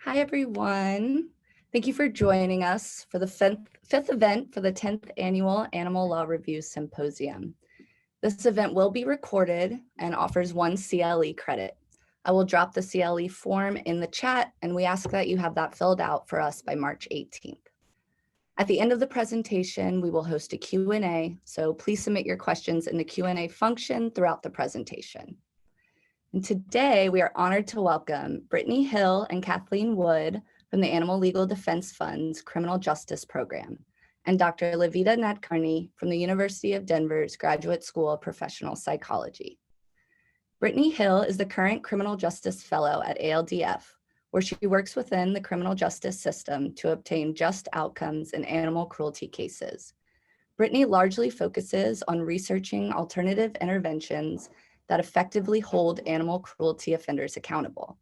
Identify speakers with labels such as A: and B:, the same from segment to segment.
A: Hi, everyone. Thank you for joining us for the fifth event for the 10th Annual Animal Law Review Symposium. This event will be recorded and offers 1 CLE credit. I will drop the CLE form in the chat, and we ask that you have that filled out for us by March 18th. At the end of the presentation, we will host a Q&A, so please submit your questions in the Q&A function throughout the presentation. And today we are honored to welcome Brittany Hill and Kathleen Wood from the Animal Legal Defense Fund's Criminal Justice Program, and Dr. Levita Nadkarni from the University of Denver's Graduate School of Professional Psychology. Brittany Hill is the current Criminal Justice Fellow at ALDF, where she works within the criminal justice system to obtain just outcomes in animal cruelty cases. Brittany largely focuses on researching alternative interventions that effectively hold animal cruelty offenders accountable.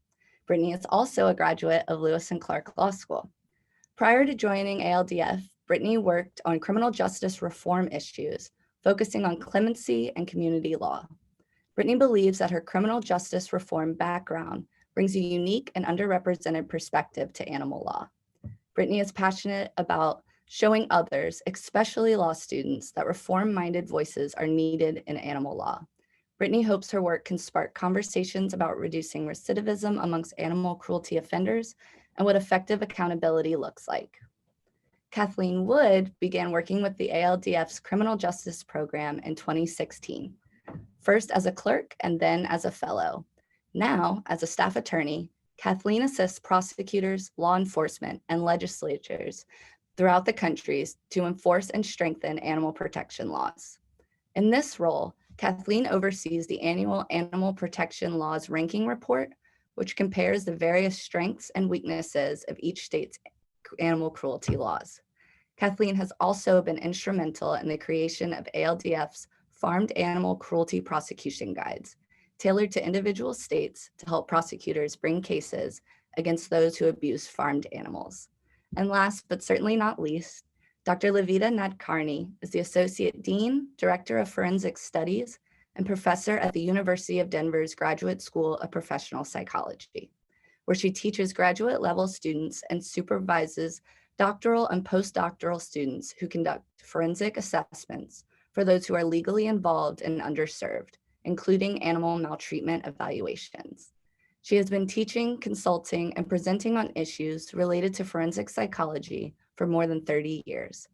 A: Brittany is also a graduate of Lewis and Clark Law School. Prior to joining ALDF, Brittany worked on criminal justice reform issues, focusing on clemency and community law. Brittany believes that her criminal justice reform background brings a unique and underrepresented perspective to animal law. Brittany is passionate about showing others, especially law students, that reform-minded voices are needed in animal law. Brittany hopes her work can spark conversations about reducing recidivism amongst animal cruelty offenders and what effective accountability looks like. Kathleen Wood began working with the ALDF's Criminal Justice Program in 2016, first as a clerk and then as a fellow. Now, as a staff attorney, Kathleen assists prosecutors, law enforcement, and legislatures throughout the country to enforce and strengthen animal protection laws. In this role, Kathleen oversees the annual Animal Protection Laws Ranking Report, which compares the various strengths and weaknesses of each state's animal cruelty laws. Kathleen has also been instrumental in the creation of ALDF's Farmed Animal Cruelty Prosecution Guides, tailored to individual states to help prosecutors bring cases against those who abuse farmed animals. And last, but certainly not least, Dr. Levita Nadkarni is the Associate Dean, Director of Forensic Studies, and Professor at the University of Denver's Graduate School of Professional Psychology, where she teaches graduate-level students and supervises doctoral and postdoctoral students who conduct forensic assessments for those who are legally involved and underserved, including animal maltreatment evaluations. She has been teaching, consulting, and presenting on issues related to forensic psychology for more than 30 years.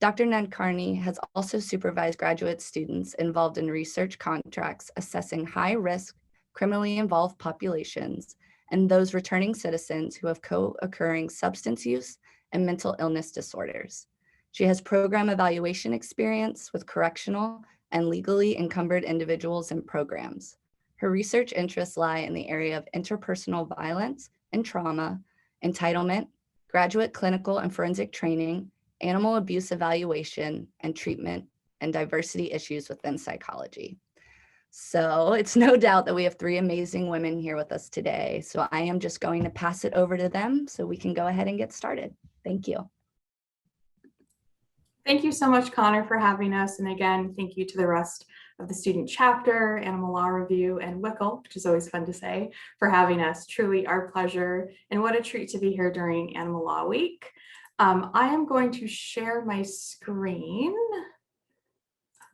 A: Dr. Nadkarni has also supervised graduate students involved in research contracts assessing high-risk, criminally involved populations and those returning citizens who have co-occurring substance use and mental illness disorders. She has program evaluation experience with correctional and legally encumbered individuals and programs. Her research interests lie in the area of interpersonal violence and trauma, entitlement, graduate clinical and forensic training, animal abuse evaluation and treatment, and diversity issues within psychology. So it's no doubt that we have 3 amazing women here with us today. So I am just going to pass it over to them so we can go ahead and get started. Thank you.
B: Thank you so much, Connor, for having us. And again, thank you to the rest of the student chapter, Animal Law Review, and WICL, which is always fun to say, for having us. Truly our pleasure. And what a treat to be here during Animal Law Week. I am going to share my screen.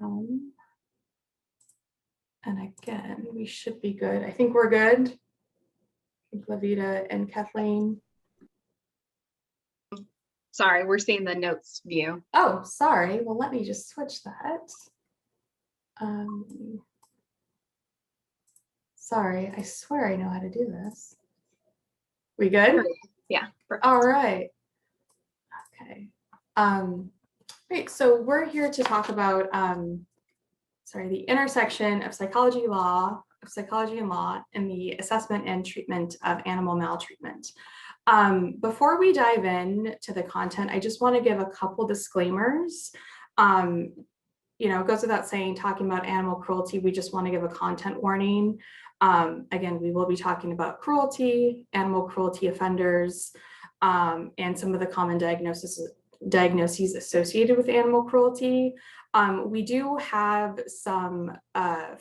B: And again, we should be good. I think we're good. I think Levita and Kathleen.
C: Sorry, we're seeing the notes view.
B: Oh, sorry. Well, let me just switch that. Sorry, I swear I know how to do this. We good?
C: Yeah. Perfect.
B: All right. Okay. Great. So we're here to talk about the intersection of psychology and law in the assessment and treatment of animal maltreatment. Before we dive in to the content, I just want to give a couple disclaimers. It goes without saying, talking about animal cruelty, we just want to give a content warning. Again, we will be talking about cruelty, animal cruelty offenders, and some of the common diagnoses associated with animal cruelty. We do have some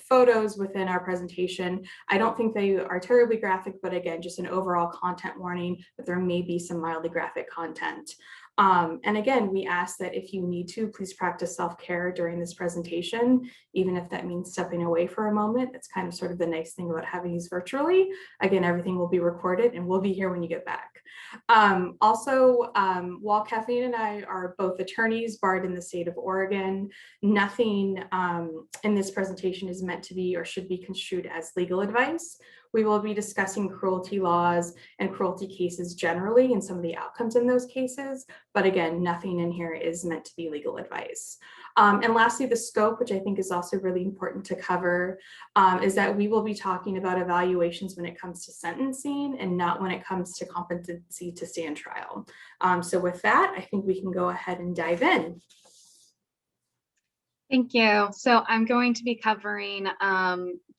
B: photos within our presentation. I don't think they are terribly graphic, but again, just an overall content warning that there may be some mildly graphic content. And again, we ask that if you need to, please practice self-care during this presentation, even if that means stepping away for a moment. That's kind of sort of the nice thing about having these virtually. Again, everything will be recorded and we'll be here when you get back. Also, while Kathleen and I are both attorneys barred in the state of Oregon, nothing in this presentation is meant to be or should be construed as legal advice. We will be discussing cruelty laws and cruelty cases generally and some of the outcomes in those cases. But again, nothing in here is meant to be legal advice. And lastly, the scope, which I think is also really important to cover, is that we will be talking about evaluations when it comes to sentencing and not when it comes to competency to stand trial. So with that, I think we can go ahead and dive in.
C: Thank you. So I'm going to be covering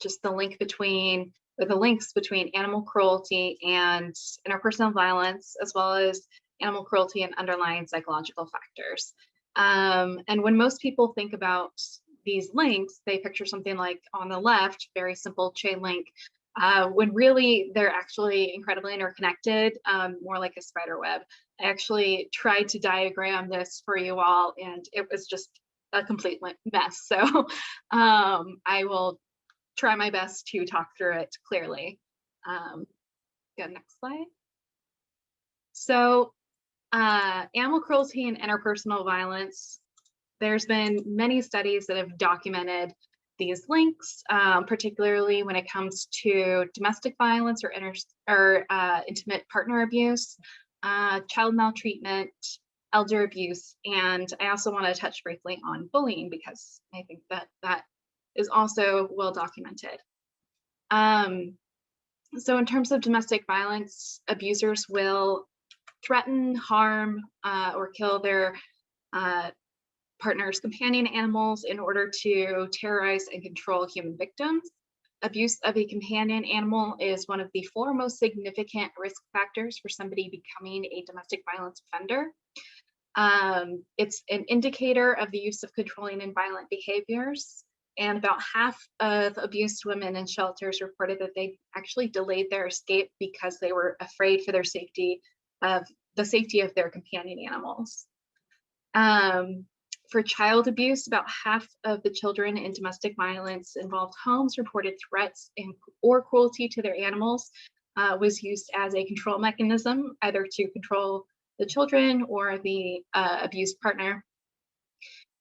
C: just the links between animal cruelty and interpersonal violence, as well as animal cruelty and underlying psychological factors. And when most people think about these links, they picture something like on the left, very simple chain link, when really they're actually incredibly interconnected, more like a spider web. I actually tried to diagram this for you all, and it was just a complete mess. So I will try my best to talk through it clearly. Go next slide. So animal cruelty and interpersonal violence, there's been many studies that have documented these links, particularly when it comes to domestic violence or intimate partner abuse, child maltreatment, elder abuse, and I also want to touch briefly on bullying because I think that is also well documented. So in terms of domestic violence, abusers will threaten, harm, or kill their partner's companion animals in order to terrorize and control human victims. Abuse of a companion animal is one of the 4 most significant risk factors for somebody becoming a domestic violence offender. It's an indicator of the use of controlling and violent behaviors. And about half of abused women in shelters reported that they actually delayed their escape because they were afraid for the safety of their companion animals. For child abuse, about half of the children in domestic violence involved homes reported threats or cruelty to their animals was used as a control mechanism, either to control the children or the abused partner.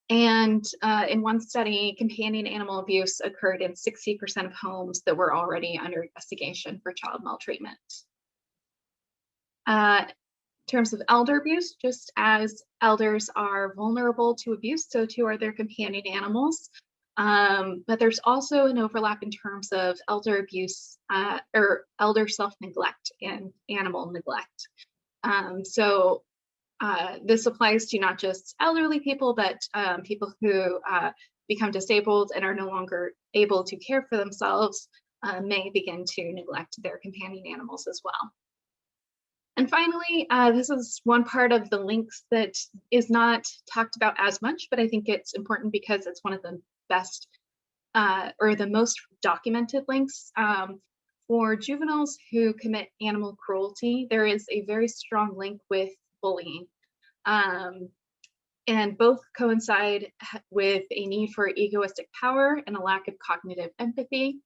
C: And in one study, companion animal abuse occurred in 60% of homes that were already under investigation for child maltreatment. In terms of elder abuse, just as elders are vulnerable to abuse, so too are their companion animals. But there's also an overlap in terms of elder abuse or elder self-neglect and animal neglect. So this applies to not just elderly people, but people who become disabled and are no longer able to care for themselves may begin to neglect their companion animals as well. And finally, this is one part of the links that is not talked about as much, but I think it's important because it's one of the best or the most documented links. For juveniles who commit animal cruelty, there is a very strong link with bullying. And both coincide with a need for egoistic power and a lack of cognitive empathy.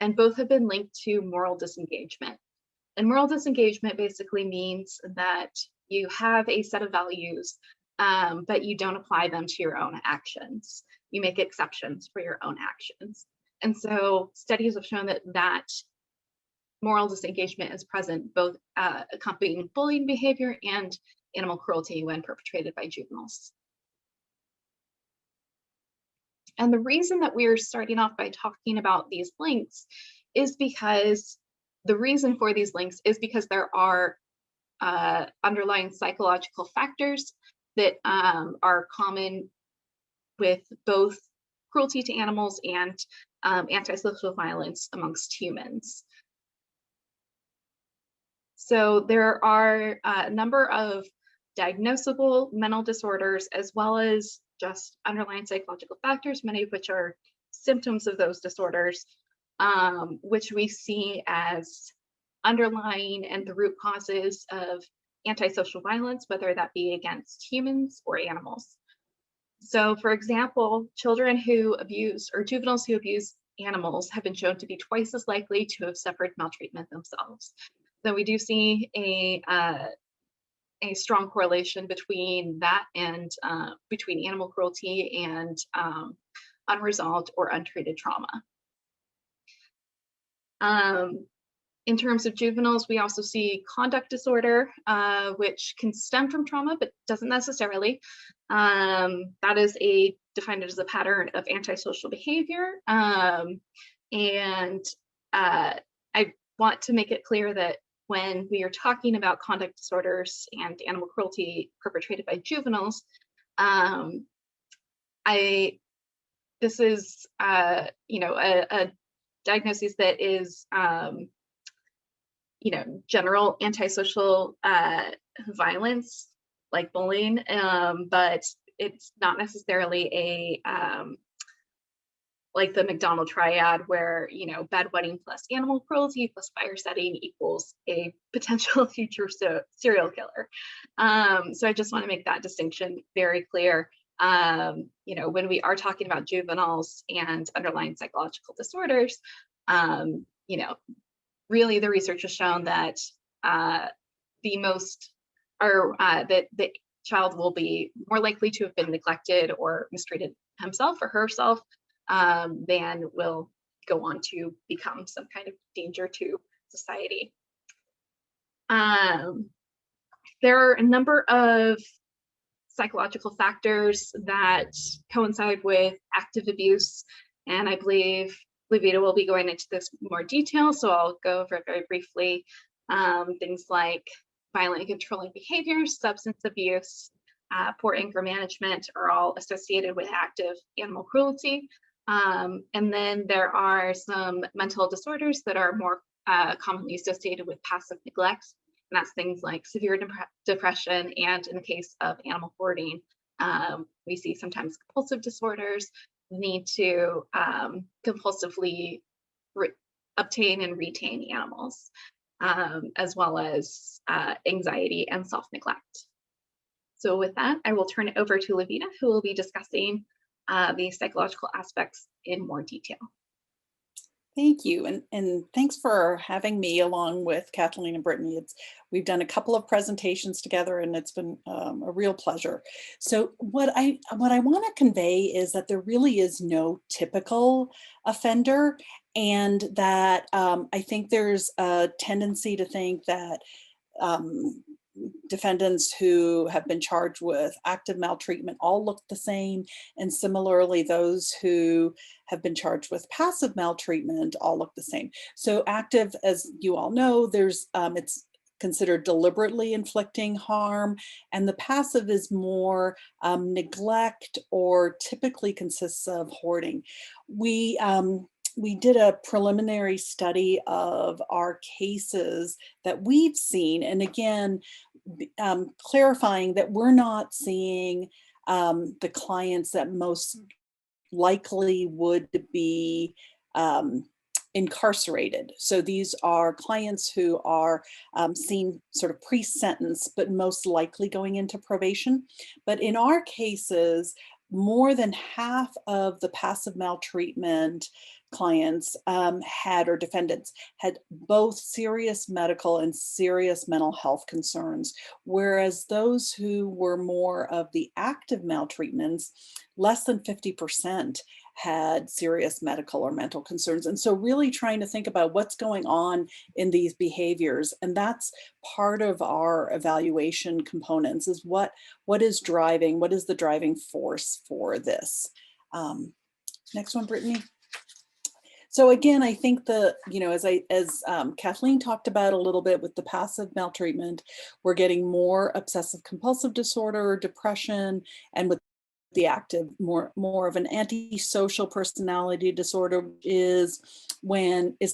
C: And both have been linked to moral disengagement. And moral disengagement basically means that you have a set of values, but you don't apply them to your own actions. You make exceptions for your own actions. And so studies have shown that moral disengagement is present both accompanying bullying behavior and animal cruelty when perpetrated by juveniles. And the reason that we're starting off by talking about these links is because there are underlying psychological factors that are common with both cruelty to animals and antisocial violence amongst humans. So there are a number of diagnosable mental disorders as well as just underlying psychological factors, many of which are symptoms of those disorders, which we see as underlying and the root causes of antisocial violence, whether that be against humans or animals. So, for example, children who abuse or juveniles who abuse animals have been shown to be twice as likely to have suffered maltreatment themselves. So we do see a strong correlation between that and between animal cruelty and unresolved or untreated trauma. In terms of juveniles, we also see conduct disorder, which can stem from trauma, but doesn't necessarily. That is defined as a pattern of antisocial behavior. And I want to make it clear that when we are talking about conduct disorders and animal cruelty perpetrated by juveniles, this is a diagnosis that is general antisocial violence like bullying, but it's not necessarily like the McDonald triad where, bedwetting plus animal cruelty plus fire setting equals a potential future serial killer. So I just want to make that distinction very clear. When we are talking about juveniles and underlying psychological disorders, really the research has shown that that the child will be more likely to have been neglected or mistreated himself or herself than will go on to become some kind of danger to society. There are a number of psychological factors that coincide with active abuse, and I believe Levita will be going into this in more detail, so I'll go over it very briefly. Things like violent and controlling behaviors, substance abuse, poor anger management are all associated with active animal cruelty. And then there are some mental disorders that are more commonly associated with passive neglect. And that's things like severe depression, and in the case of animal hoarding, we see sometimes compulsive disorders, need to compulsively obtain and retain animals, as well as anxiety and self-neglect. So with that, I will turn it over to Levita, who will be discussing the psychological aspects in more detail.
D: Thank you, and thanks for having me along with Kathleen and Brittany. We've done a couple of presentations together, and it's been a real pleasure. So what I want to convey is that there really is no typical offender, and that I think there's a tendency to think that defendants who have been charged with active maltreatment all look the same, and similarly those who have been charged with passive maltreatment all look the same. So active, as you all know, there's it's considered deliberately inflicting harm, and the passive is more neglect, or typically consists of hoarding. We did a preliminary study of our cases that we've seen, and again, clarifying that we're not seeing the clients that most likely would be incarcerated. So these are clients who are seen sort of pre-sentence, but most likely going into probation. But in our cases, more than half of the passive maltreatment clients or defendants had both serious medical and serious mental health concerns, whereas those who were more of the active maltreatments, less than 50% had serious medical or mental concerns. And so really trying to think about what's going on in these behaviors. And that's part of our evaluation components, is what is the driving force for this. Next one, Brittany. So again, I think as Kathleen talked about a little bit with the passive maltreatment, we're getting more obsessive compulsive disorder, depression, and with the active, more of an antisocial personality disorder is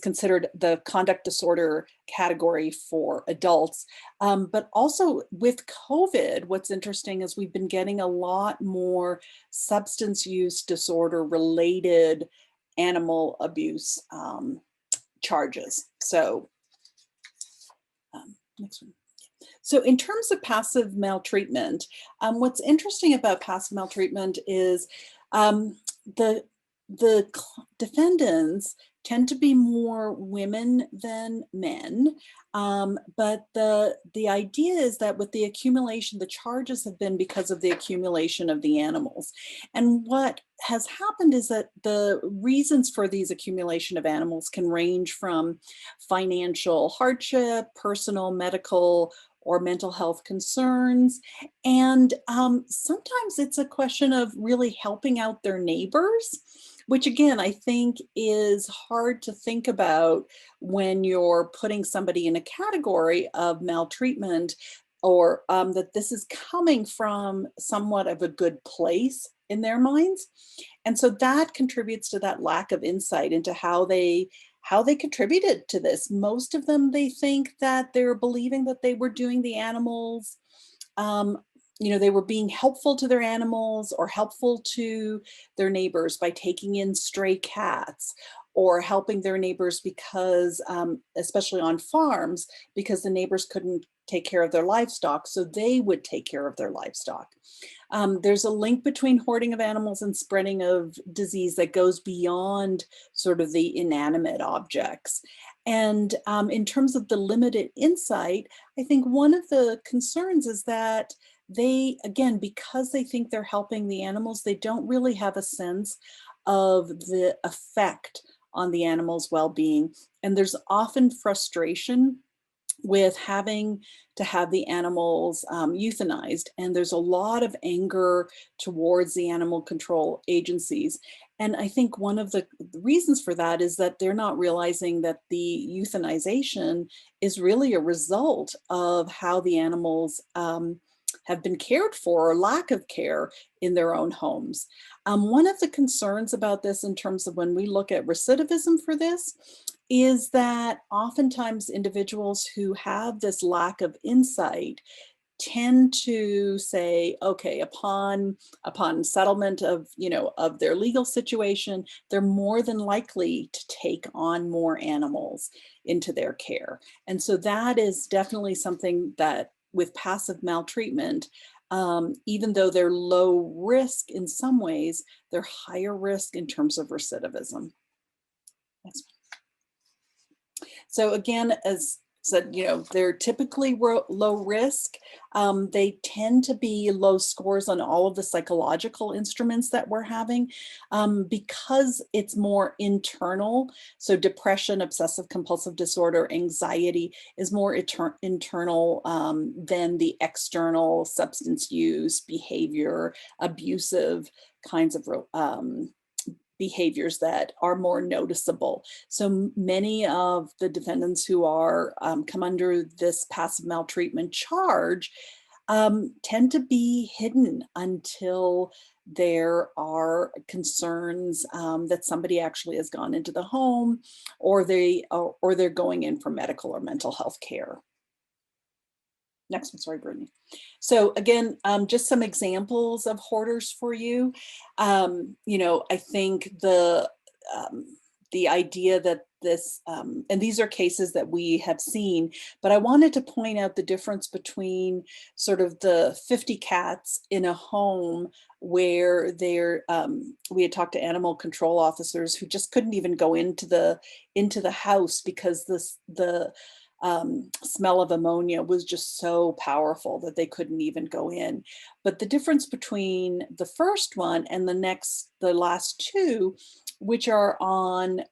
D: considered the conduct disorder category for adults. But also with COVID, what's interesting is we've been getting a lot more substance use disorder related animal abuse charges. So next one. So in terms of passive maltreatment, what's interesting about passive maltreatment is the defendants tend to be more women than men. But the idea is that with the accumulation, the charges have been because of the accumulation of the animals. And what has happened is that the reasons for these accumulation of animals can range from financial hardship, personal, medical, or mental health concerns. And sometimes it's a question of really helping out their neighbors, which again, I think is hard to think about when you're putting somebody in a category of maltreatment, or that this is coming from somewhat of a good place in their minds. And so that contributes to that lack of insight into how they contributed to this. Most of them, they think that they're believing that they were doing the animals, they were being helpful to their animals or helpful to their neighbors by taking in stray cats, or helping their neighbors because, especially on farms, because the neighbors couldn't take care of their livestock, so they would take care of their livestock. There's a link between hoarding of animals and spreading of disease that goes beyond sort of the inanimate objects. And in terms of the limited insight, I think one of the concerns is that they, again, because they think they're helping the animals, they don't really have a sense of the effect on the animal's well-being. And there's often frustration with having to have the animals euthanized. And there's a lot of anger towards the animal control agencies. And I think one of the reasons for that is that they're not realizing that the euthanization is really a result of how the animals have been cared for, or lack of care in their own homes. One of the concerns about this in terms of when we look at recidivism for this is that oftentimes individuals who have this lack of insight tend to say, okay, upon settlement of their legal situation, they're more than likely to take on more animals into their care. And so that is definitely something that with passive maltreatment, even though they're low risk in some ways, they're higher risk in terms of recidivism. So again, as said, they're typically low risk. They tend to be low scores on all of the psychological instruments that we're having because it's more internal. So depression, obsessive compulsive disorder, anxiety is more internal than the external substance use, behavior, abusive kinds of behaviors that are more noticeable. So many of the defendants who are come under this passive maltreatment charge tend to be hidden until there are concerns that somebody actually has gone into the home, or they're going in for medical or mental health care. Next one, sorry, Brittany. So again, just some examples of hoarders for you. I think the idea that this, and these are cases that we have seen, but I wanted to point out the difference between sort of the 50 cats in a home where we had talked to animal control officers who just couldn't even go into the house because the smell of ammonia was just so powerful that they couldn't even go in. But the difference between the first one and the last two, which are on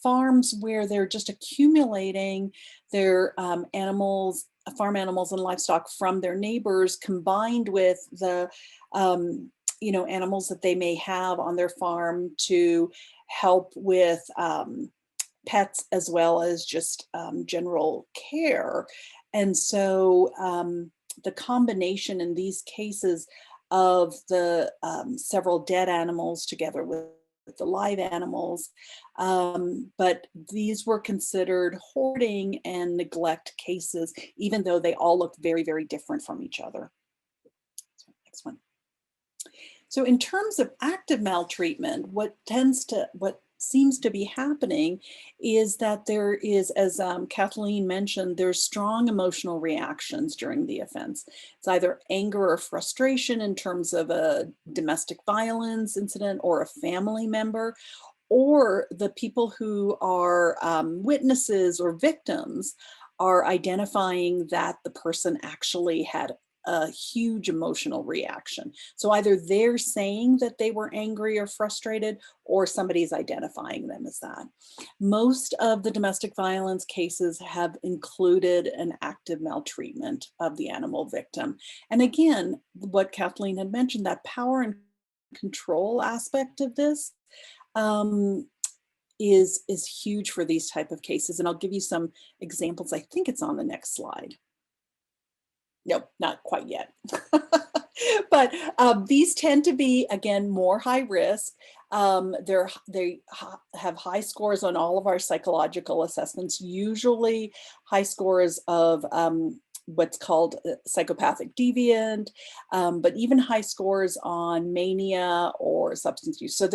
D: farms where they're just accumulating their farm animals and livestock from their neighbors, combined with the animals that they may have on their farm to help with pets, as well as just general care. And so the combination in these cases of the several dead animals together with the live animals, but these were considered hoarding and neglect cases, even though they all looked very, very different from each other. Next one. So in terms of active maltreatment, what seems to be happening is that there is, as Kathleen mentioned, there's strong emotional reactions during the offense. It's either anger or frustration in terms of a domestic violence incident or a family member, or the people who are witnesses or victims are identifying that the person actually had a huge emotional reaction. So either they're saying that they were angry or frustrated, or somebody's identifying them as that. Most of the domestic violence cases have included an active maltreatment of the animal victim. And again, what Kathleen had mentioned, that power and control aspect of this is huge for these type of cases. And I'll give you some examples. I think it's on the next slide. Nope, not quite yet. But these tend to be, again, more high risk. They have high scores on all of our psychological assessments, usually high scores of what's called psychopathic deviant, but even high scores on mania or substance use. So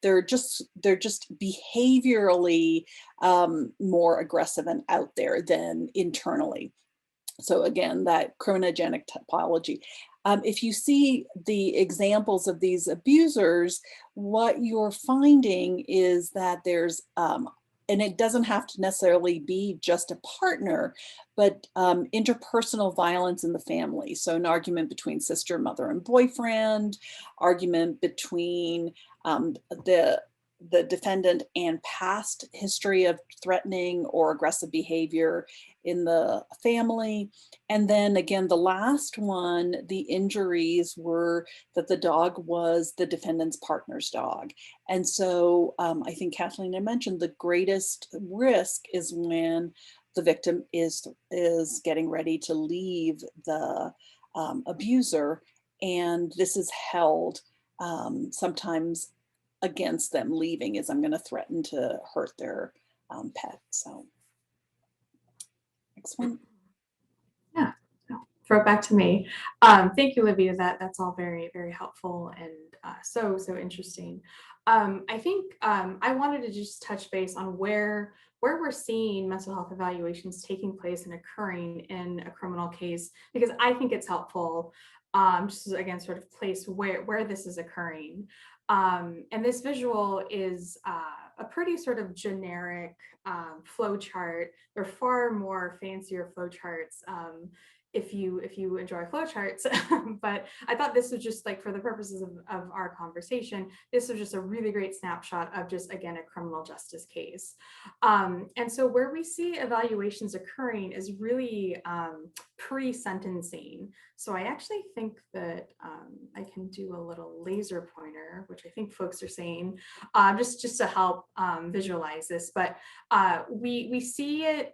D: they're just behaviorally more aggressive and out there than internally. So again, that criminogenic typology. If you see the examples of these abusers, what you're finding is that there's, and it doesn't have to necessarily be just a partner, but interpersonal violence in the family. So an argument between sister, mother, and boyfriend, argument between the defendant and past history of threatening or aggressive behavior in the family. And then again, the last one, the injuries were that the dog was the defendant's partner's dog. And so I think Kathleen had mentioned the greatest risk is when the victim is getting ready to leave the abuser, and this is held sometimes against them leaving, is I'm going to threaten to hurt their pet. So next one.
B: Yeah, throw it back to me. Thank you, Olivia. That's all very, very helpful and so interesting. I think I wanted to just touch base on where we're seeing mental health evaluations taking place and occurring in a criminal case, because I think it's helpful just to, again, sort of place where this is occurring. And this visual is a pretty sort of generic flow chart. There are far more fancier flow charts if you enjoy flow charts. But I thought this was just, like, for the purposes of our conversation, this was just a really great snapshot of just, again, a criminal justice case. And so where we see evaluations occurring is really pre-sentencing. So I actually think that I can do a little laser pointer, which I think folks are saying, just to help visualize this. But we see it,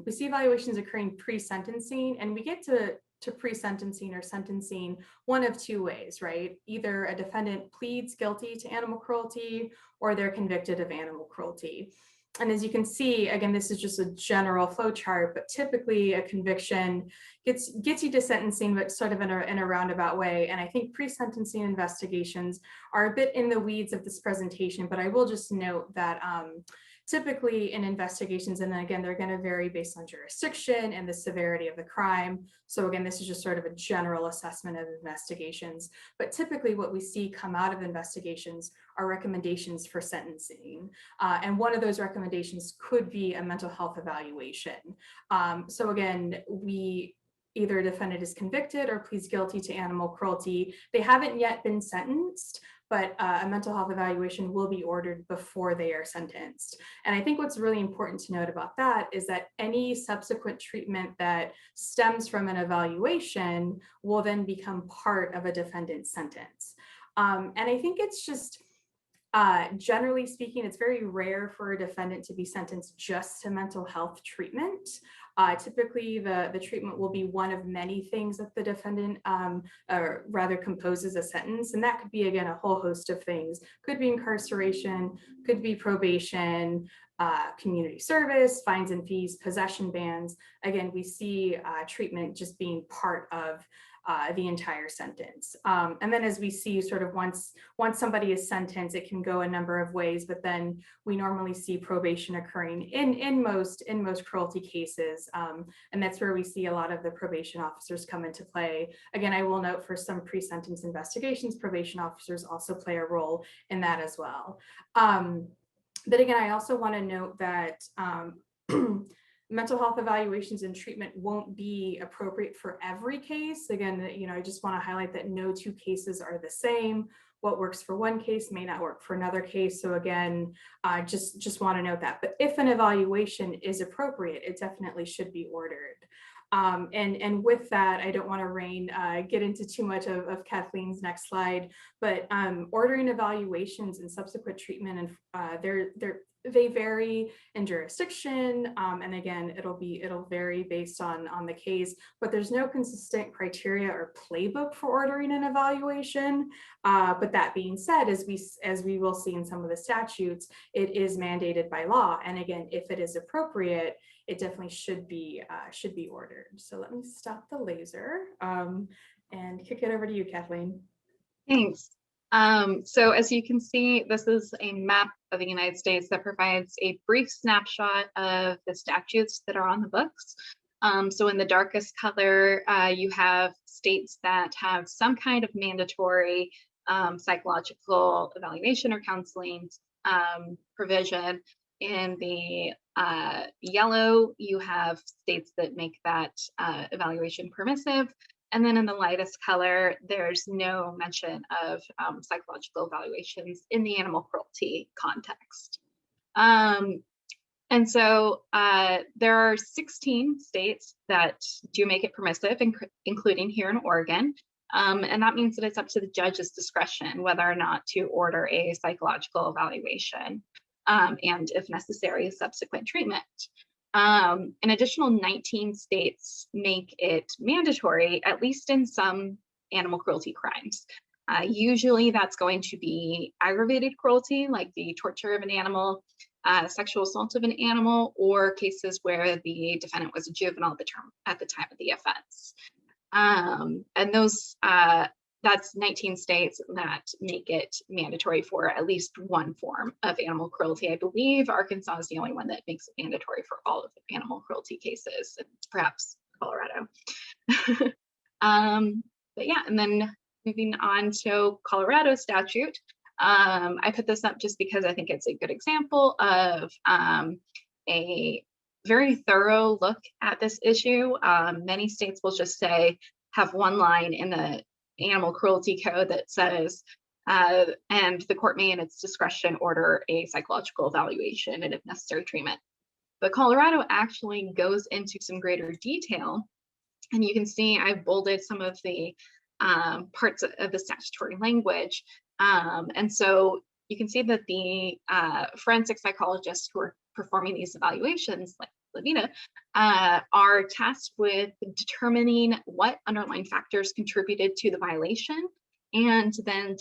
B: we see evaluations occurring pre-sentencing, and we get to pre-sentencing or sentencing one of two ways, right? Either a defendant pleads guilty to animal cruelty, or they're convicted of animal cruelty. And as you can see, again, this is just a general flow chart, but typically a conviction gets you to sentencing, but sort of in a roundabout way. And I think pre-sentencing investigations are a bit in the weeds of this presentation, but I will just note that typically in investigations, and then again, they're going to vary based on jurisdiction and the severity of the crime. So again, this is just sort of a general assessment of investigations, but typically what we see come out of investigations are recommendations for sentencing. And one of those recommendations could be a mental health evaluation. So again, either a defendant is convicted or pleads guilty to animal cruelty. They haven't yet been sentenced, but a mental health evaluation will be ordered before they are sentenced. And I think what's really important to note about that is that any subsequent treatment that stems from an evaluation will then become part of a defendant's sentence. And I think it's just, Generally speaking, it's very rare for a defendant to be sentenced just to mental health treatment. Typically, the treatment will be one of many things that the defendant or rather composes a sentence. And that could be, again, a whole host of things. Could be incarceration, could be probation, community service, fines and fees, possession bans. Again, we see treatment just being part of the entire sentence. And then as we see sort of once somebody is sentenced, it can go a number of ways, but then we normally see probation occurring in most cruelty cases. And that's where we see a lot of the probation officers come into play. Again, I will note for some pre-sentence investigations, probation officers also play a role in that as well. But again, I also want to note that mental health evaluations and treatment won't be appropriate for every case. Again, I just want to highlight that no two cases are the same. What works for one case may not work for another case. So again, just want to note that. But if an evaluation is appropriate, it definitely should be ordered. And with that, I don't want to get into too much of Kathleen's next slide, but ordering evaluations and subsequent treatment, and they vary in jurisdiction, and again, it'll vary based on the case, but there's no consistent criteria or playbook for ordering an evaluation. But that being said, as we will see in some of the statutes, it is mandated by law, and again, if it is appropriate, it definitely should be ordered. So let me stop the laser and kick it over to you, Kathleen.
C: Thanks. So as you can see, this is a map of the United States that provides a brief snapshot of the statutes that are on the books. So in the darkest color, you have states that have some kind of mandatory psychological evaluation or counseling provision. In the yellow, you have states that make that evaluation permissive. And then in the lightest color, there's no mention of psychological evaluations in the animal cruelty context. And so there are 16 states that do make it permissive, including here in Oregon. And that means that it's up to the judge's discretion whether or not to order a psychological evaluation and, if necessary, subsequent treatment. An additional 19 states make it mandatory, at least in some animal cruelty crimes. Usually that's going to be aggravated cruelty, like the torture of an animal, sexual assault of an animal, or cases where the defendant was a juvenile at the time of the offense. And those, that's 19 states that make it mandatory for at least one form of animal cruelty. I believe Arkansas is the only one that makes it mandatory for all of the animal cruelty cases, and perhaps Colorado. But yeah, and then moving on to Colorado statute. I put this up just because I think it's a good example of a very thorough look at this issue. Many states will just have one line in the animal cruelty code that says, and the court may in its discretion order a psychological evaluation and if necessary treatment. But Colorado actually goes into some greater detail, and you can see I've bolded some of the parts of the statutory language. And so you can see that the forensic psychologists who are performing these evaluations, like Lavina, are tasked with determining what underlying factors contributed to the violation, and then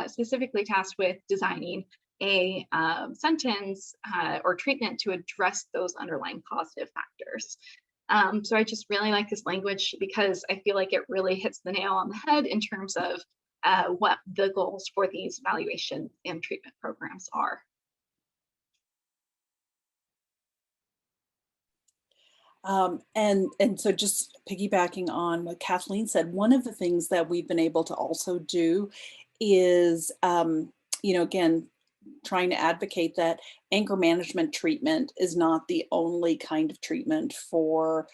C: specifically tasked with designing a sentence or treatment to address those underlying positive factors. So I just really like this language because I feel like it really hits the nail on the head in terms of what the goals for these evaluation and treatment programs are.
D: And so just piggybacking on what Kathleen said, one of the things that we've been able to also do is, again, trying to advocate that anger management treatment is not the only kind of treatment for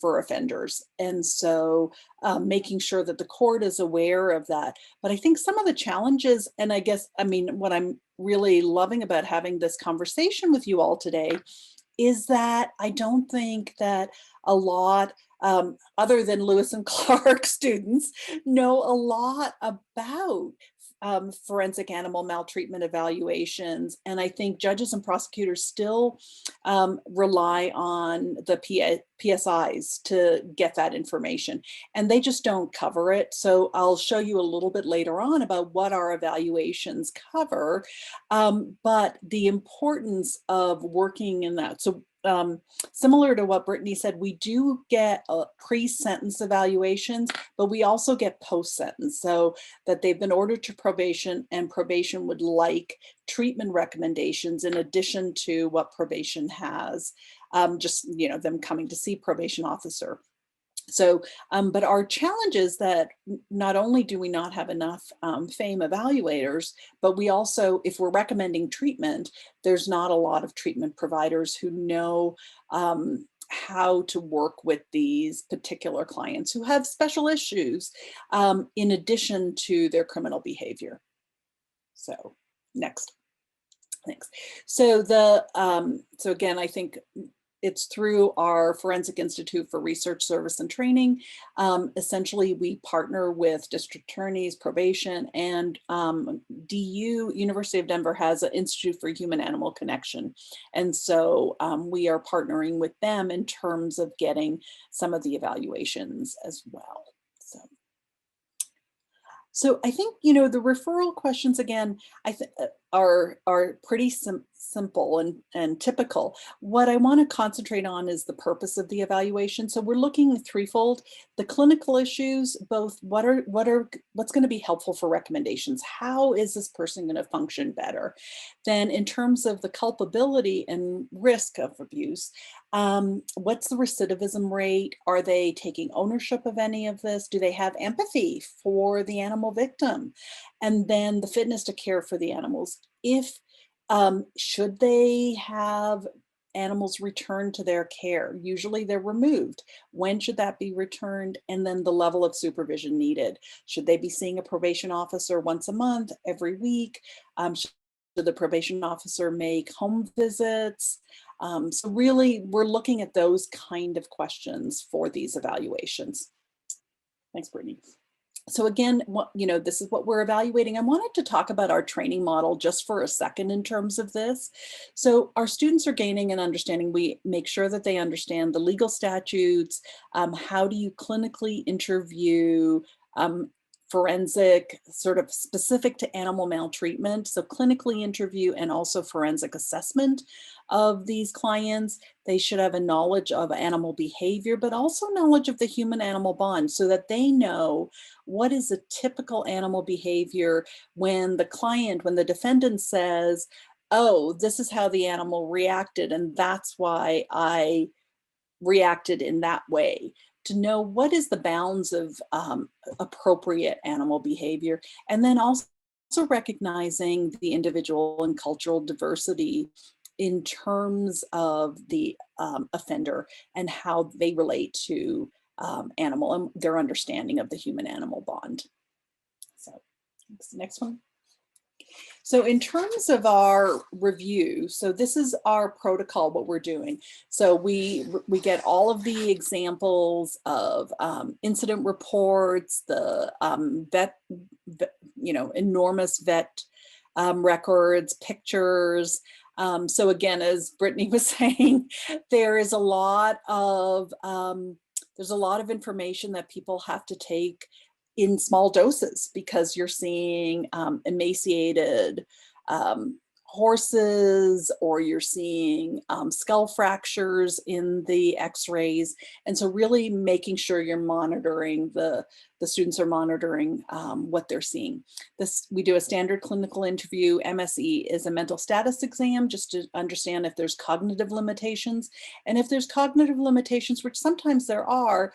D: offenders. And so making sure that the court is aware of that. But I think some of the challenges, and what I'm really loving about having this conversation with you all today is that I don't think that a lot, other than Lewis and Clark students, know a lot about forensic animal maltreatment evaluations. And I think judges and prosecutors still rely on the PSIs to get that information, and they just don't cover it. So I'll show you a little bit later on about what our evaluations cover, but the importance of working in that. So similar to what Brittany said, we do get pre-sentence evaluations, but we also get post-sentence, so that they've been ordered to probation and probation would like treatment recommendations in addition to what probation has, just, you know, them coming to see probation officer. So, but our challenge is that not only do we not have enough FAME evaluators, but we also, if we're recommending treatment, there's not a lot of treatment providers who know how to work with these particular clients who have special issues in addition to their criminal behavior. So next, thanks. So so again, I think it's through our Forensic Institute for Research Service and Training. Essentially, we partner with district attorneys, probation, and University of Denver has an Institute for Human Animal Connection. And so we are partnering with them in terms of getting some of the evaluations as well. So I think, you know, the referral questions, again, I think are pretty simple and typical. What I want to concentrate on is the purpose of the evaluation. So we're looking threefold: the clinical issues, both what's going to be helpful for recommendations, how is this person going to function better? Then in terms of the culpability and risk of abuse, what's the recidivism rate? Are they taking ownership of any of this? Do they have empathy for the animal victim? And then the fitness to care for the animals. If should they have animals returned to their care? Usually they're removed. When should that be returned? And then the level of supervision needed. Should they be seeing a probation officer once a month, every week? Should the probation officer make home visits? So really, we're looking at those kind of questions for these evaluations. Thanks, Brittany. So again, this is what we're evaluating. I wanted to talk about our training model just for a second in terms of this. So our students are gaining an understanding. We make sure that they understand the legal statutes. How do you clinically interview forensic, sort of specific to animal maltreatment? So clinically interview and also forensic assessment of these clients. They should have a knowledge of animal behavior, but also knowledge of the human-animal bond, so that they know what is a typical animal behavior when the defendant says, oh, this is how the animal reacted, and that's why I reacted in that way. To know what is the bounds of appropriate animal behavior, and then also recognizing the individual and cultural diversity in terms of the offender and how they relate to animal and their understanding of the human-animal bond. So next one. So in terms of our review, so this is our protocol, what we're doing. So we get all of the examples of incident reports, the enormous vet records, pictures. So again, as Brittany was saying, there is a lot of information that people have to take in small doses, because you're seeing emaciated horses, or you're seeing skull fractures in the x-rays. And so really making sure you're monitoring, the students are monitoring what they're seeing. We do a standard clinical interview. MSE is a mental status exam, just to understand if there's cognitive limitations. And if there's cognitive limitations, which sometimes there are,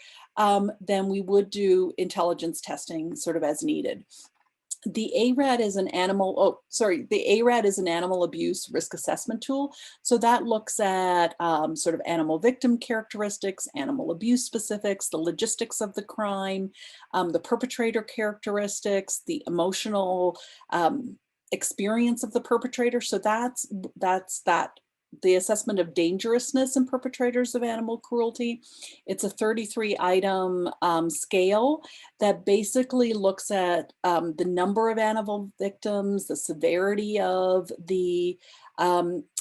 D: then we would do intelligence testing sort of as needed. The ARAD is an animal abuse risk assessment tool. So that looks at sort of animal victim characteristics, animal abuse specifics, the logistics of the crime, the perpetrator characteristics, the emotional experience of the perpetrator. So that's that the assessment of dangerousness in perpetrators of animal cruelty. It's a 33-item scale that basically looks at the number of animal victims, the severity of the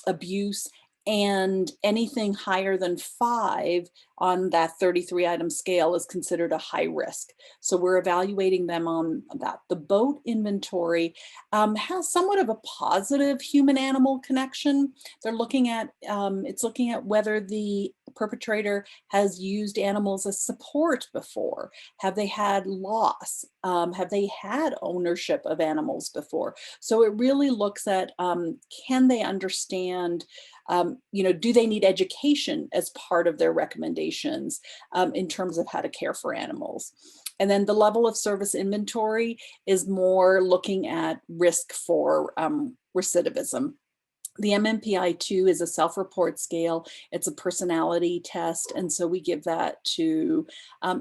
D: abuse, and anything higher than 5 on that 33-item scale is considered a high risk. So we're evaluating them on that. The boat inventory has somewhat of a positive human-animal connection. They're looking at, it's looking at whether the perpetrator has used animals as support before. Have they had loss? Have they had ownership of animals before? So it really looks at, can they understand, do they need education as part of their recommendations in terms of how to care for animals? And then the level of service inventory is more looking at risk for recidivism. The MMPI-2 is a self-report scale. It's a personality test. And so we give that to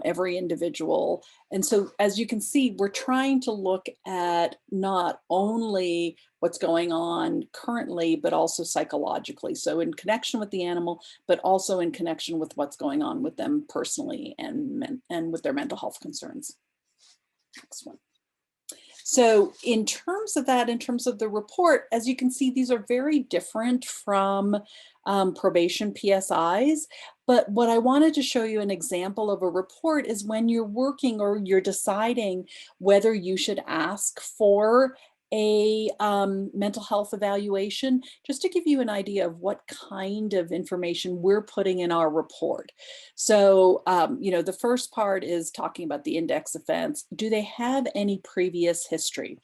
D: every individual. And so as you can see, we're trying to look at not only what's going on currently, but also psychologically. So in connection with the animal, but also in connection with what's going on with them personally and with their mental health concerns. Next one. So in terms of that, in terms of the report, as you can see, these are very different from probation PSIs. But what I wanted to show you an example of a report is when you're working or you're deciding whether you should ask for a mental health evaluation, just to give you an idea of what kind of information we're putting in our report. So, the first part is talking about the index offense. Do they have any previous history?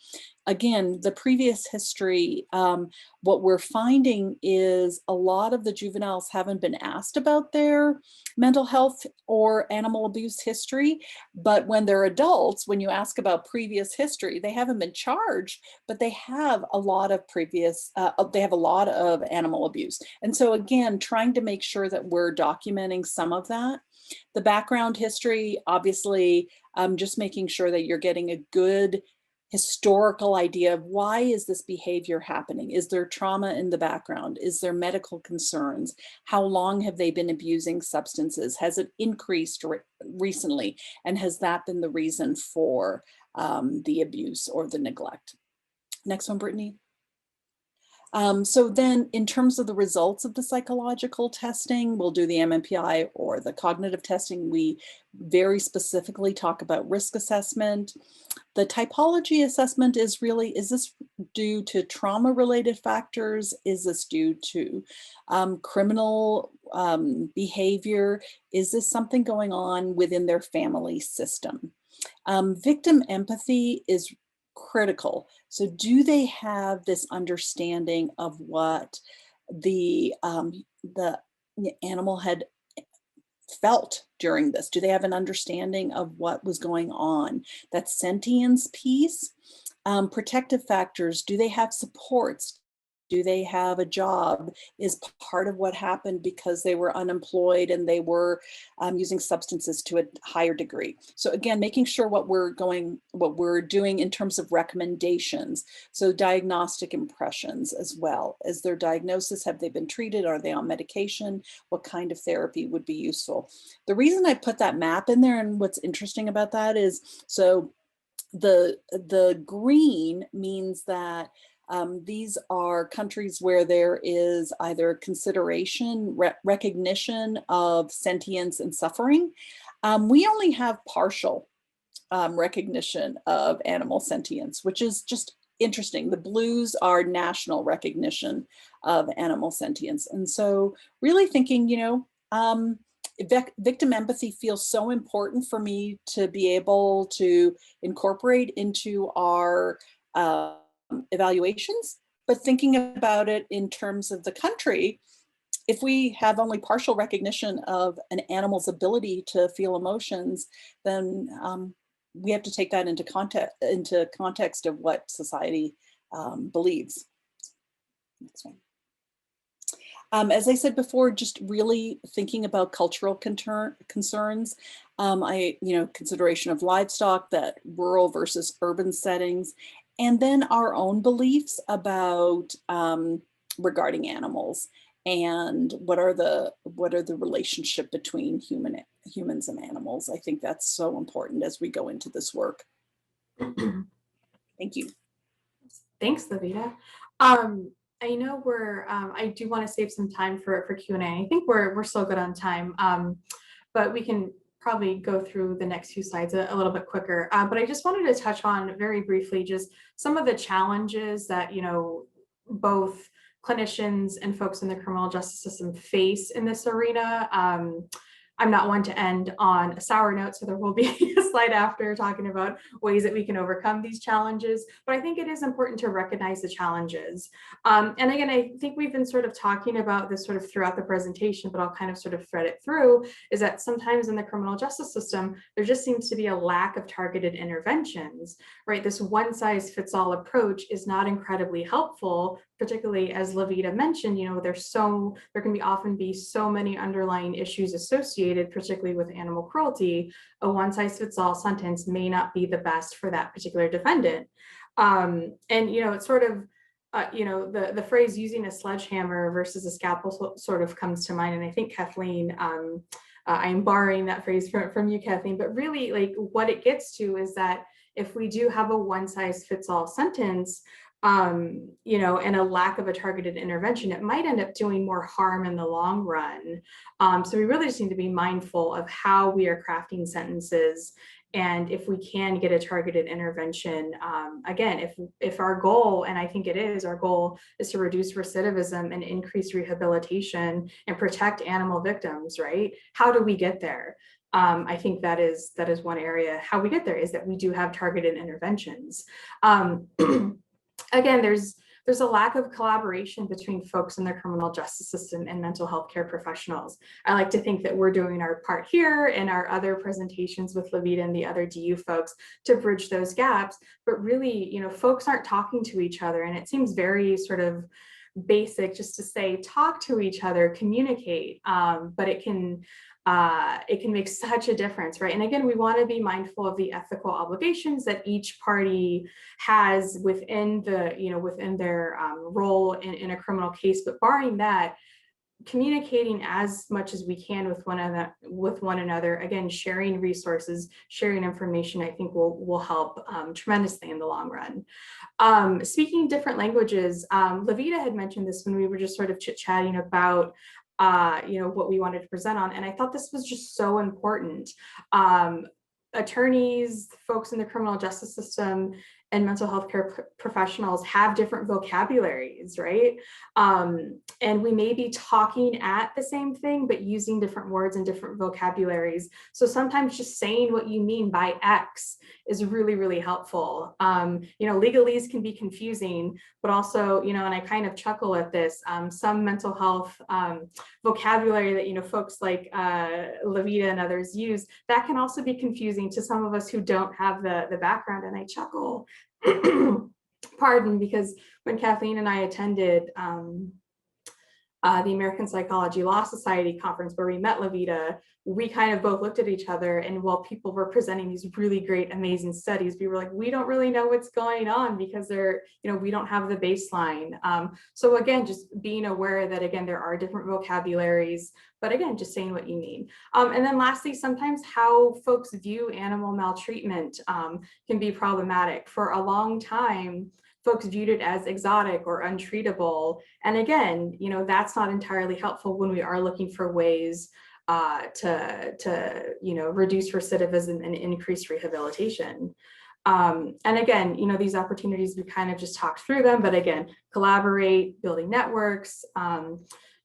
D: Again, the previous history, what we're finding is a lot of the juveniles haven't been asked about their mental health or animal abuse history, but when they're adults, when you ask about previous history, they haven't been charged, but they have a lot of previous, they have a lot of animal abuse. And so again, trying to make sure that we're documenting some of that. The background history, obviously, just making sure that you're getting a good historical idea of why is this behavior happening? Is there trauma in the background? Is there medical concerns? How long have they been abusing substances? Has it increased recently? And has that been the reason for the abuse or the neglect? Next one, Brittany. So then in terms of the results of the psychological testing, we'll do the MMPI or the cognitive testing. We very specifically talk about risk assessment. The typology assessment is really, is this due to trauma-related factors? Is this due to criminal behavior? Is this something going on within their family system? Victim empathy is critical. So do they have this understanding of what the animal had felt during this? Do they have an understanding of what was going on? That sentience piece. Protective factors, do they have supports? Do they have a job? Is part of what happened because they were unemployed and they were using substances to a higher degree. So again, making sure what we're doing in terms of recommendations. So diagnostic impressions as well. As their diagnosis, have they been treated? Are they on medication? What kind of therapy would be useful? The reason I put that map in there, and what's interesting about that is, so the green means that these are countries where there is either consideration, recognition of sentience and suffering. We only have partial recognition of animal sentience, which is just interesting. The blues are national recognition of animal sentience. And so really thinking, victim empathy feels so important for me to be able to incorporate into our evaluations, but thinking about it in terms of the country, if we have only partial recognition of an animal's ability to feel emotions, then we have to take that into context of what society believes. Next one. As I said before, just really thinking about cultural concerns, consideration of livestock, that rural versus urban settings, and then our own beliefs about regarding animals. and what are the relationship between humans and animals. I think that's so important as we go into this work. Thank you.
B: Thanks, Levita. I know I do want to save some time for Q&A. I think we're still good on time, but we can probably go through the next few slides a little bit quicker. But I just wanted to touch on very briefly just some of the challenges that, both clinicians and folks in the criminal justice system face in this arena. I'm not one to end on a sour note, so there will be a slide after talking about ways that we can overcome these challenges. But I think it is important to recognize the challenges. And again, I think we've been sort of talking about this sort of throughout the presentation, but I'll kind of sort of thread it through, is that sometimes in the criminal justice system, there just seems to be a lack of targeted interventions, right? This one-size-fits-all approach is not incredibly helpful, particularly as Levita mentioned, there can often be so many underlying issues associated, particularly with animal cruelty. A one-size-fits-all sentence may not be the best for that particular defendant. It's sort of, the phrase using a sledgehammer versus a scalpel sort of comes to mind. And I think Kathleen, I'm borrowing that phrase from you, Kathleen, but really like what it gets to is that if we do have a one-size-fits-all sentence, and a lack of a targeted intervention, it might end up doing more harm in the long run. So we really just need to be mindful of how we are crafting sentences. And if we can get a targeted intervention, again, if our goal, and I think it is, our goal is to reduce recidivism and increase rehabilitation and protect animal victims, right? How do we get there? I think that is one area. How we get there is that we do have targeted interventions. Again, there's a lack of collaboration between folks in the criminal justice system and mental health care professionals. I like to think that we're doing our part here in our other presentations with Levita and the other DU folks to bridge those gaps, but really, folks aren't talking to each other, and it seems very sort of basic just to say, talk to each other, communicate, but it can make such a difference, right? And again, we want to be mindful of the ethical obligations that each party has within their role in a criminal case. But barring that, communicating as much as we can with one another, again, sharing resources, sharing information, I think will help tremendously in the long run. Speaking different languages, Levita had mentioned this when we were just sort of chit-chatting about what we wanted to present on. And I thought this was just so important. Attorneys, folks in the criminal justice system, and mental health care professionals have different vocabularies, right? And we may be talking at the same thing, but using different words and different vocabularies. So sometimes just saying what you mean by X is really, really helpful. Legalese can be confusing, but also, and I kind of chuckle at this, some mental health vocabulary that, folks like Levita and others use, that can also be confusing to some of us who don't have the background, and I chuckle. Pardon, because when Kathleen and I attended the American Psychology Law Society conference where we met Levita, we kind of both looked at each other, and while people were presenting these really great, amazing studies, we were like, we don't really know what's going on because we don't have the baseline. So again, just being aware that, again, there are different vocabularies, but again, just saying what you mean. And then lastly, sometimes how folks view animal maltreatment can be problematic. For a long time, folks viewed it as exotic or untreatable. And again, that's not entirely helpful when we are looking for ways to reduce recidivism and increase rehabilitation. And again, these opportunities, we kind of just talked through them, but again, collaborate, building networks,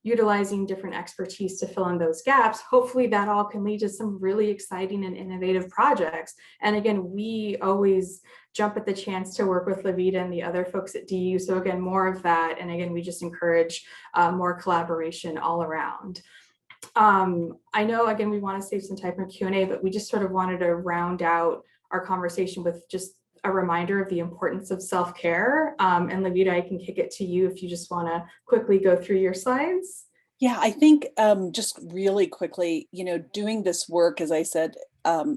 B: utilizing different expertise to fill in those gaps. Hopefully that all can lead to some really exciting and innovative projects. And again, we always jump at the chance to work with Levita and the other folks at DU. So again, more of that. And again, we just encourage more collaboration all around. I know, again, we want to save some time for Q&A, but we just sort of wanted to round out our conversation with just a reminder of the importance of self-care. And Levita, I can kick it to you if you just want to quickly go through your slides.
D: Yeah, I think just really quickly, doing this work, as I said,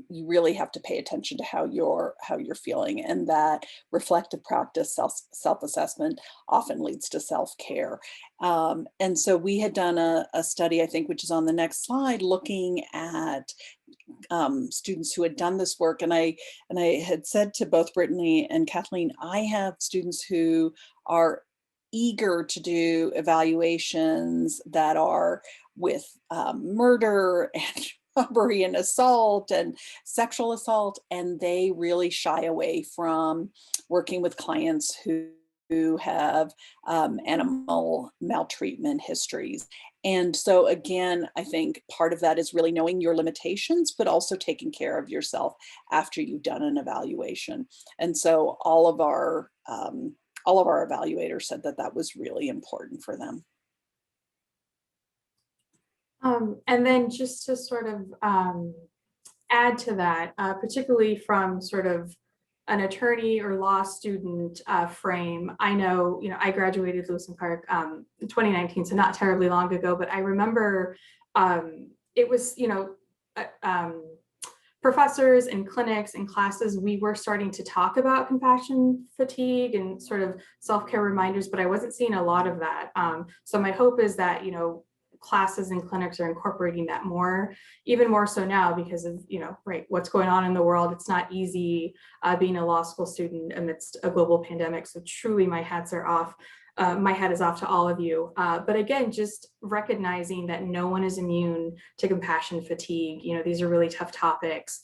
D: you really have to pay attention to how you're feeling, and that reflective practice, self-assessment often leads to self-care. And so we had done a study, I think, which is on the next slide, looking at students who had done this work. And I had said to both Brittany and Kathleen, I have students who are eager to do evaluations that are with murder and robbery and assault and sexual assault, and they really shy away from working with clients who have animal maltreatment histories. And so again, I think part of that is really knowing your limitations, but also taking care of yourself after you've done an evaluation. And so all of our evaluators said that that was really important for them.
B: And then just to sort of add to that, particularly from sort of an attorney or law student frame, I know, I graduated Lewis and Clark in 2019, so not terribly long ago, but I remember it was, professors and clinics and classes, we were starting to talk about compassion fatigue and sort of self-care reminders, but I wasn't seeing a lot of that. So my hope is that, classes and clinics are incorporating that more, even more so now because of, right, what's going on in the world. It's not easy being a law school student amidst a global pandemic. So truly my hats are off. My hat is off to all of you. But again, just recognizing that no one is immune to compassion fatigue. These are really tough topics.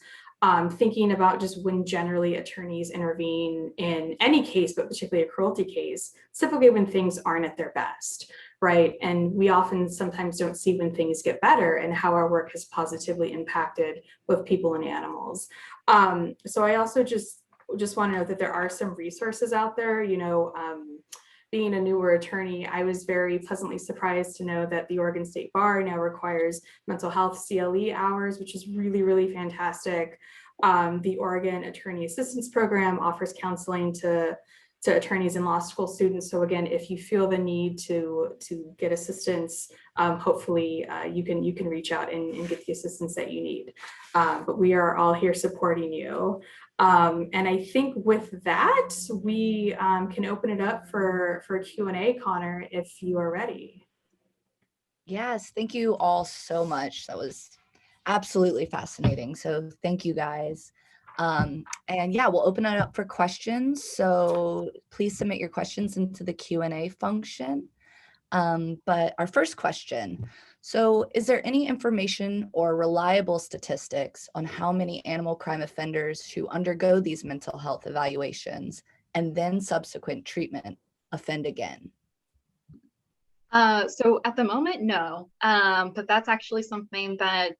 B: Thinking about just when generally attorneys intervene in any case, but particularly a cruelty case, typically when things aren't at their best, right? And we often sometimes don't see when things get better and how our work has positively impacted both people and animals. So I also just want to note that there are some resources out there, being a newer attorney, I was very pleasantly surprised to know that the Oregon State Bar now requires mental health CLE hours, which is really, really fantastic. The Oregon Attorney Assistance Program offers counseling to attorneys and law school students. So again, if you feel the need to get assistance, hopefully you can reach out and get the assistance that you need. But we are all here supporting you. And I think with that, we can open it up for Q&A, Connor, if you are ready.
A: Yes, thank you all so much. That was absolutely fascinating. So thank you guys. And yeah, we'll open it up for questions. So please submit your questions into the Q&A function. But our first question, so is there any information or reliable statistics on how many animal crime offenders who undergo these mental health evaluations and then subsequent treatment offend again?
C: So at the moment, no, but that's actually something that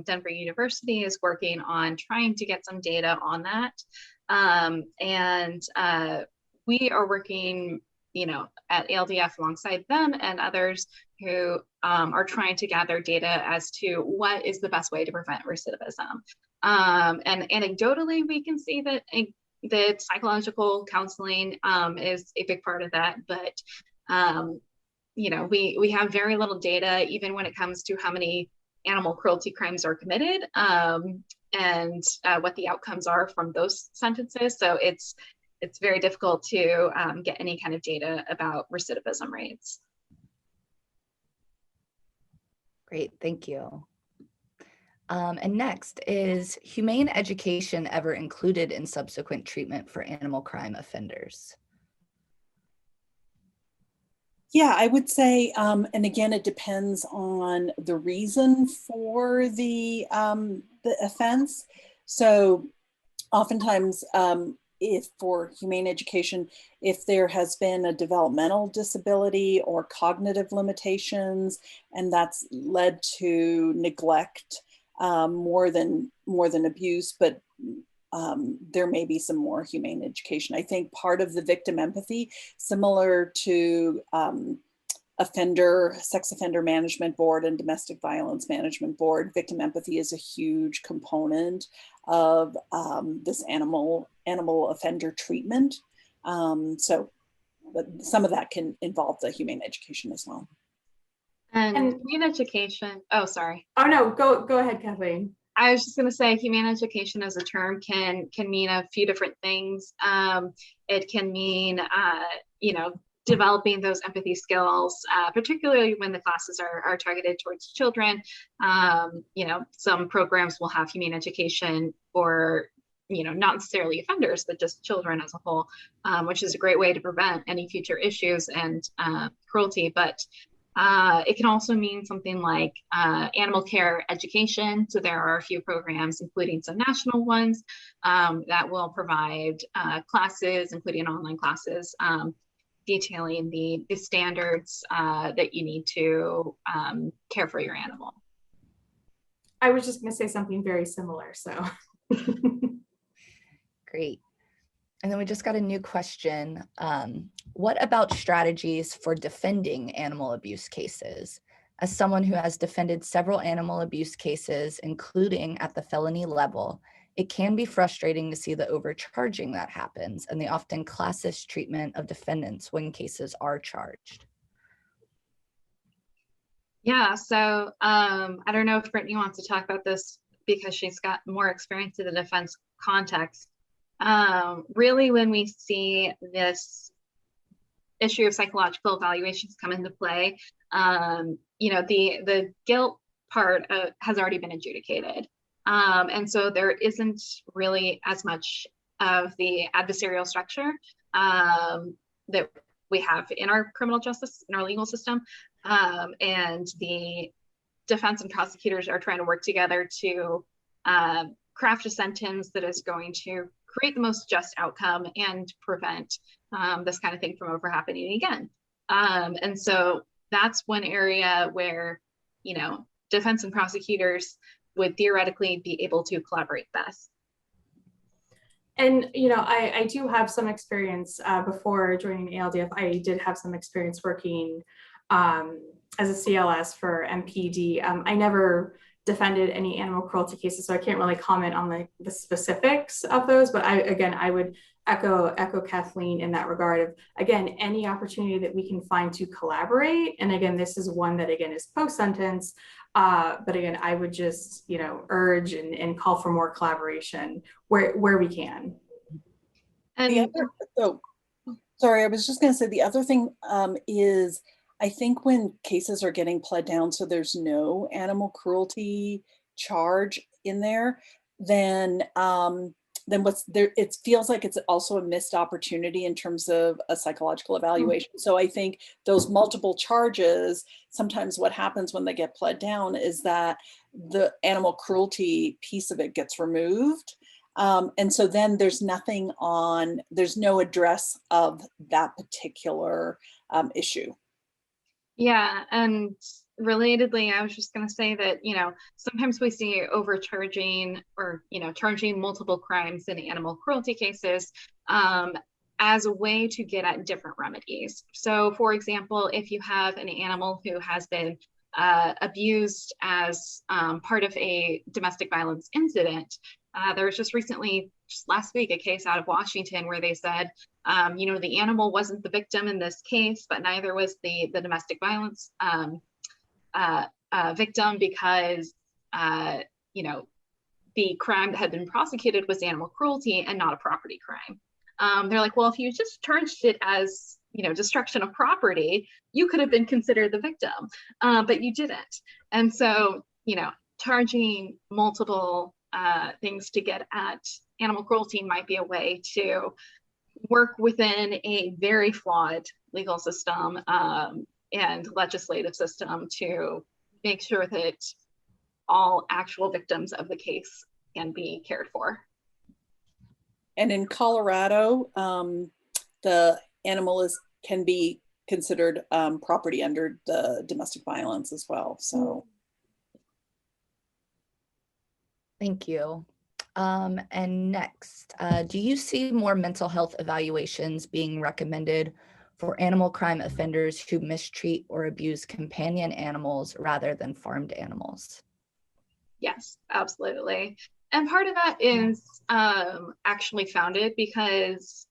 C: Denver University is working on, trying to get some data on that. And we are working, at ALDF alongside them and others who are trying to gather data as to what is the best way to prevent recidivism. And anecdotally, we can see that psychological counseling is a big part of that, but we have very little data, even when it comes to how many animal cruelty crimes are committed and what the outcomes are from those sentences. So it's very difficult to get any kind of data about recidivism rates.
A: Great, thank you. And next, is humane education ever included in subsequent treatment for animal crime offenders?
D: Yeah, I would say, and again, it depends on the reason for the offense. So oftentimes, if for humane education, if there has been a developmental disability or cognitive limitations, and that's led to neglect more than abuse, but there may be some more humane education. I think part of the victim empathy, similar to sex offender management board and domestic violence management board, victim empathy is a huge component of this animal offender treatment. So but some of that can involve the humane education as well.
C: And humane education, oh, sorry.
B: Oh no, go ahead, Kathleen.
C: I was just going to say, humane education as a term can mean a few different things. It can mean, you know, developing those empathy skills, particularly when the classes are targeted towards children. You know, some programs will have humane education for, you know, not necessarily offenders, but just children as a whole, which is a great way to prevent any future issues and cruelty. But it can also mean something like animal care education. So there are a few programs, including some national ones, that will provide classes, including online classes, detailing the standards that you need to care for your animal.
B: I was just going to say something very similar, so.
A: Great. And then we just got a new question. What about strategies for defending animal abuse cases? As someone who has defended several animal abuse cases, including at the felony level, it can be frustrating to see the overcharging that happens and the often classist treatment of defendants when cases are charged.
C: Yeah, so I don't know if Brittany wants to talk about this because she's got more experience in the defense context. Really, when we see this issue of psychological evaluations come into play, you know, the guilt part has already been adjudicated. And so there isn't really as much of the adversarial structure that we have in our criminal justice, in our legal system. And the defense and prosecutors are trying to work together to craft a sentence that is going to create the most just outcome and prevent this kind of thing from ever happening again. And so that's one area where, you know, defense and prosecutors would theoretically be able to collaborate best.
B: And, you know, I do have some experience before joining ALDF. I did have some experience working as a CLS for MPD. I never defended any animal cruelty cases, so I can't really comment on the specifics of those, but I would echo Kathleen in that regard of, again, any opportunity that we can find to collaborate. And again, this is one that, again, is post-sentence, but again, I would just, you know, urge and call for more collaboration where we can.
C: And
D: sorry, I was just going to say the other thing is, I think when cases are getting pled down, so there's no animal cruelty charge in there, then what's there, it feels like it's also a missed opportunity in terms of a psychological evaluation. So I think those multiple charges, sometimes what happens when they get pled down is that the animal cruelty piece of it gets removed. And so then there's no address of that particular issue.
C: yeah, and relatedly, I was just going to say that, you know, sometimes we see overcharging or, you know, charging multiple crimes in animal cruelty cases as a way to get at different remedies. So, for example, if you have an animal who has been abused as part of a domestic violence incident, there was just recently, just last week, a case out of Washington where they said, you know, the animal wasn't the victim in this case, but neither was the domestic violence victim because, you know, the crime that had been prosecuted was animal cruelty and not a property crime. They're like, well, if you just charged it as, you know, destruction of property, you could have been considered the victim, but you didn't. And so, you know, charging multiple things to get at animal cruelty might be a way to work within a very flawed legal system and legislative system to make sure that all actual victims of the case can be cared for.
D: And in Colorado, the animal can be considered property under the domestic violence as well. So.
A: Thank you. And next, do you see more mental health evaluations being recommended for animal crime offenders who mistreat or abuse companion animals rather than farmed animals?
C: Yes, absolutely. And part of that is actually founded because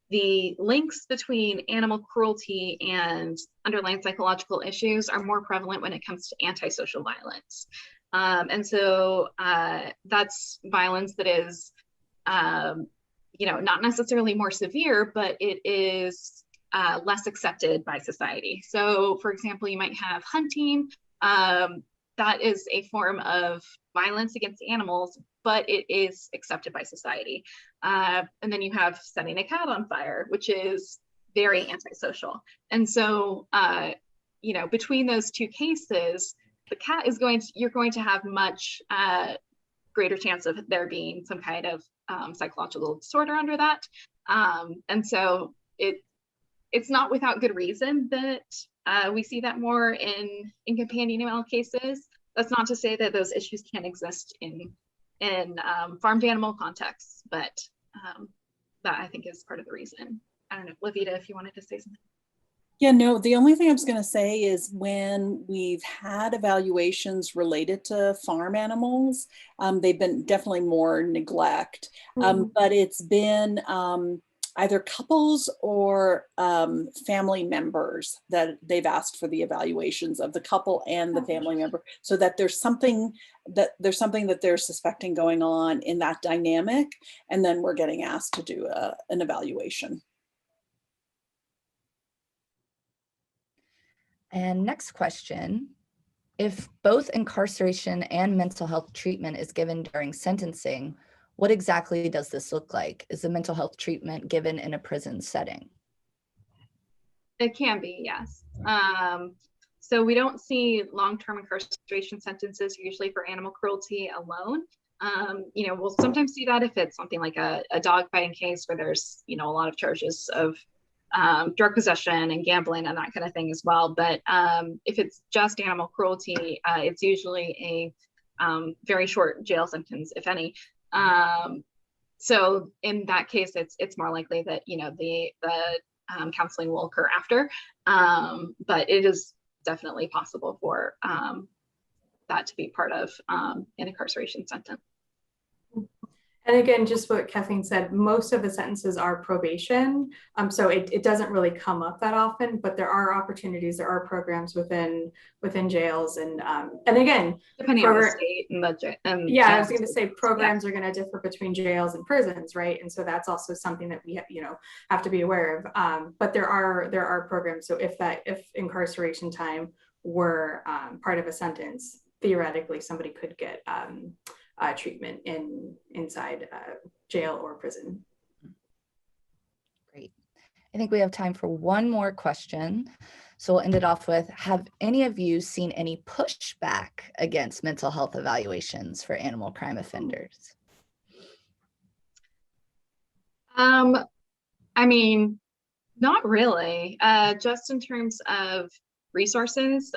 C: the links between animal cruelty and underlying psychological issues are more prevalent when it comes to antisocial violence. And so that's violence that is, not necessarily more severe, but it is less accepted by society. So for example, you might have hunting. That is a form of violence against animals, but it is accepted by society. And then you have setting a cat on fire, which is very antisocial. And so, between those two cases, the cat is you're going to have much greater chance of there being some kind of psychological disorder under that. And so it's not without good reason that we see that more in companion animal cases. That's not to say that those issues can't exist in farmed animal contexts, but that I think is part of the reason. I don't know, Lavita, if you wanted to say something.
D: Yeah, no, the only thing I was going to say is when we've had evaluations related to farm animals, they've been definitely more neglect, but it's been either couples or family members that they've asked for the evaluations of the couple and the family member, so that there's something that they're suspecting going on in that dynamic, and then we're getting asked to do an evaluation.
A: And next question, if both incarceration and mental health treatment is given during sentencing, what exactly does this look like? Is the mental health treatment given in a prison setting?
C: It can be, yes. So we don't see long-term incarceration sentences usually for animal cruelty alone. We'll sometimes see that if it's something like a dog fighting case where there's, a lot of charges of drug possession and gambling and that kind of thing as well. But if it's just animal cruelty, it's usually a very short jail sentence, if any. So in that case, it's more likely that the counseling will occur after. But it is definitely possible for that to be part of an incarceration sentence.
B: And again, just what Kathleen said, most of the sentences are probation. So it doesn't really come up that often, but there are opportunities, there are programs within jails. And again,
C: depending on the state and the
B: I was going to say programs are going to differ between jails and prisons, right? And so that's also something that we have to be aware of. But there are programs. So if incarceration time were part of a sentence, theoretically somebody could get treatment inside jail or prison.
A: Great. I think we have time for one more question. So we'll end it off with, have any of you seen any pushback against mental health evaluations for animal crime offenders?
C: I mean, not really. Just in terms of resources,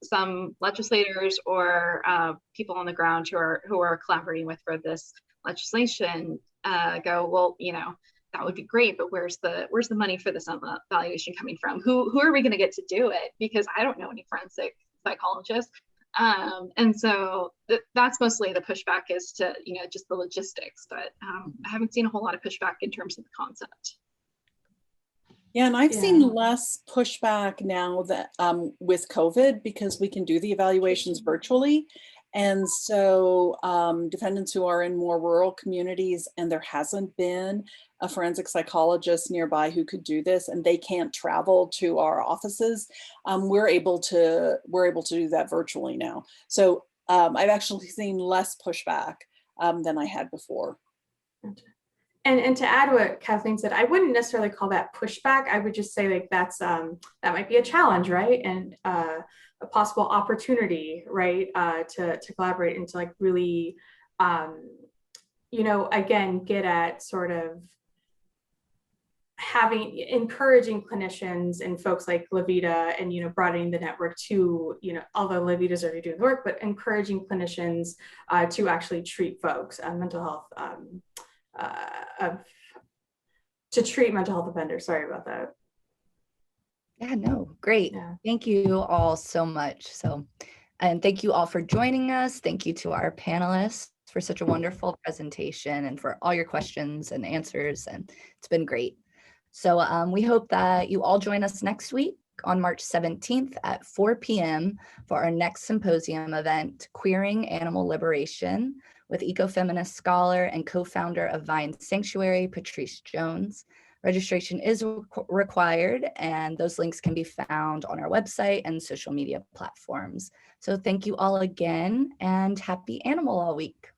C: some legislators or people on the ground who are collaborating with for this legislation go, well, that would be great, but where's the money for this evaluation coming from? Who are we going to get to do it? Because I don't know any forensic psychologists. And so that's mostly the pushback is to, just the logistics, but I haven't seen a whole lot of pushback in terms of the concept.
D: Yeah, and I've seen less pushback now that with COVID, because we can do the evaluations virtually. And so defendants who are in more rural communities and there hasn't been a forensic psychologist nearby who could do this, and they can't travel to our offices, we're able to do that virtually now. So I've actually seen less pushback than I had before.
B: And to add what Kathleen said, I wouldn't necessarily call that pushback. I would just say like that might be a challenge, right? And a possible opportunity, right? To collaborate and to like really, again, get at sort of encouraging clinicians and folks like Lavita and, broadening the network to, although Lavita's already doing the work, but encouraging clinicians to actually treat folks, mental health, to treat mental health offenders. Sorry about that.
A: Yeah, no, great.
B: Yeah.
A: Thank you all so much. And thank you all for joining us. Thank you to our panelists for such a wonderful presentation and for all your questions and answers. And it's been great. So we hope that you all join us next week on March 17th at 4 p.m. for our next symposium event, Queering Animal Liberation, with ecofeminist scholar and co-founder of Vine Sanctuary, Patrice Jones. Registration is required, and those links can be found on our website and social media platforms. So thank you all again, and happy Animal Law Week.